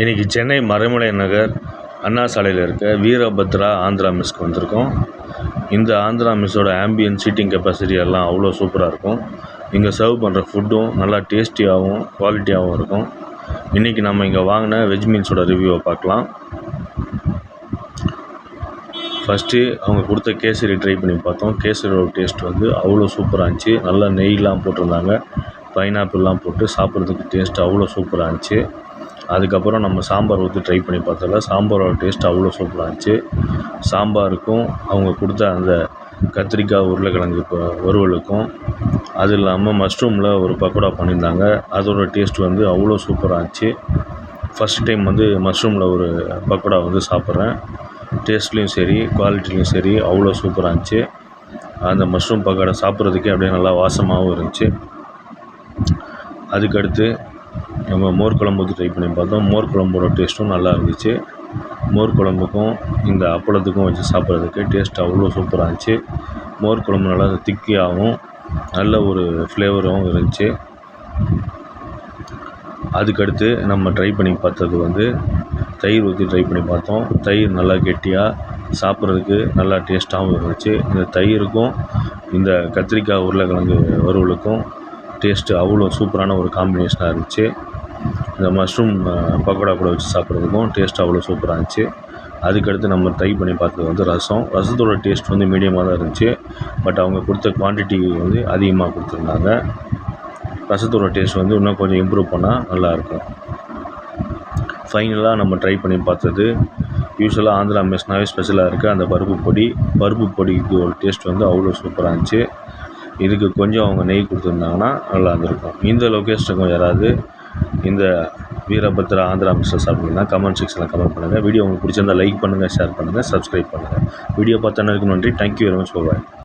இன்றைக்கி சென்னை மறைமலை நகர் அண்ணா சாலையில் இருக்க வீரபத்ரா ஆந்திரா மெஸ்க்கு வந்திருக்கோம். இந்த ஆந்திரா மெஸ்ஸோட ஆம்பியன்ஸ், சீட்டிங் கெப்பாசிட்டி எல்லாம் அவ்வளோ சூப்பராக இருக்கும். இங்கே சர்வ் பண்ணுற ஃபுட்டும் நல்லா டேஸ்டியாகவும் குவாலிட்டியாகவும் இருக்கும். இன்றைக்கி நம்ம இங்கே வாங்கின வெஜ் மீல்ஸோட ரிவ்யூவை பார்க்கலாம். ஃபஸ்ட்டு அவங்க கொடுத்த கேசரி ட்ரை பண்ணி பார்த்தோம். கேசரியோட டேஸ்ட் அவ்வளோ சூப்பராக இருந்துச்சு. நல்லா நெய்லாம் போட்டிருந்தாங்க, பைனாப்பிள்லாம் போட்டு சாப்பிட்றதுக்கு டேஸ்ட் அவ்வளோ சூப்பராக இருந்துச்சு. அதுக்கப்புறம் நம்ம சாம்பார் ஊற்றி ட்ரை பண்ணி பார்த்ததில் சாம்பாரோட டேஸ்ட் அவ்வளோ சூப்பராக இருந்துச்சு. சாம்பாருக்கும் அவங்க கொடுத்த அந்த கத்திரிக்காய் உருளைக்கிழங்கு வறுவலுக்கும், அது இல்லாமல் மஷ்ரூமில் ஒரு பக்கோடா பண்ணியிருந்தாங்க, அதோட டேஸ்ட் அவ்வளோ சூப்பராக இருந்துச்சு. ஃபஸ்ட் டைம் மஷ்ரூமில் ஒரு பக்கோடா சாப்பிட்றேன். டேஸ்ட்லேயும் சரி குவாலிட்டிலையும் சரி அவ்வளோ சூப்பராக இருந்துச்சு. அந்த மஷ்ரூம் பக்கோடா சாப்பிட்றதுக்கே அப்படியே நல்லா வாசமாகவும் இருந்துச்சு. அதுக்கடுத்து நம்ம மோர் குழம்பு ஊற்றி ட்ரை பண்ணி பார்த்தோம். மோர் குழம்போட டேஸ்ட்டும் நல்லா இருந்துச்சு. மோர் குழம்புக்கும் இந்த அப்பளத்துக்கும் வச்சு சாப்பிட்றதுக்கு டேஸ்ட் அவ்வளோ சூப்பராக இருந்துச்சு. மோர் குழம்பு நல்லா திக்கியாகவும் நல்ல ஒரு ஃப்ளேவராகவும் இருந்துச்சு. அதுக்கடுத்து நம்ம ட்ரை பண்ணி பார்த்தது தயிர் ஊற்றி ட்ரை பண்ணி பார்த்தோம். தயிர் நல்லா கெட்டியாக சாப்பிட்றதுக்கு நல்லா டேஸ்ட்டாகவும் இருந்துச்சு. இந்த தயிருக்கும் இந்த கத்திரிக்காய் உருளைக்கிழங்கு வறுவலுக்கும் டேஸ்ட்டு அவ்வளோ சூப்பரான ஒரு காம்பினேஷனாக இருந்துச்சு. இந்த மஷ்ரூம் பக்கோடா கூட வச்சு சாப்பிட்றதுக்கும் டேஸ்ட் அவ்வளோ சூப்பராக இருந்துச்சு. அதுக்கடுத்து நம்ம ட்ரை பண்ணி பார்த்தது ரசத்தோட டேஸ்ட் மீடியமாக தான் இருந்துச்சு. பட் அவங்க கொடுத்த குவான்டிட்டி அதிகமாக கொடுத்துருந்தாங்க. ரசத்தோட டேஸ்ட் இன்னும் கொஞ்சம் இம்ப்ரூவ் பண்ணால் நல்லாயிருக்கும். ஃபைனலாக நம்ம ட்ரை பண்ணி பார்த்தது யூஸ்வலாக ஆந்திரா மெஸ்னாவே ஸ்பெஷலாக இருக்குது அந்த பருப்பு பொடிக்கு ஒரு டேஸ்ட் அவ்வளோ சூப்பராக இருந்துச்சு. இதுக்கு கொஞ்சம் அவங்க நெய் கொடுத்துருந்தாங்கன்னா நல்லா இருந்திருக்கும். இந்த லொக்கேஷனுக்கும் யாராவது இந்த வீரபத்ரா ஆந்திரா மெஸ்ஸில் சாப்பிட்டீங்கன்னா கமெண்ட் செக்ஷனில் கமெண்ட் பண்ணுங்கள். வீடியோ உங்களுக்கு பிடிச்சிருந்தால் லைக் பண்ணுங்கள், ஷேர் பண்ணுங்கள், சப்ஸ்கிரைப் பண்ணுங்கள். வீடியோ பார்த்தோன்னே நன்றி. Thank you very much. பாய்.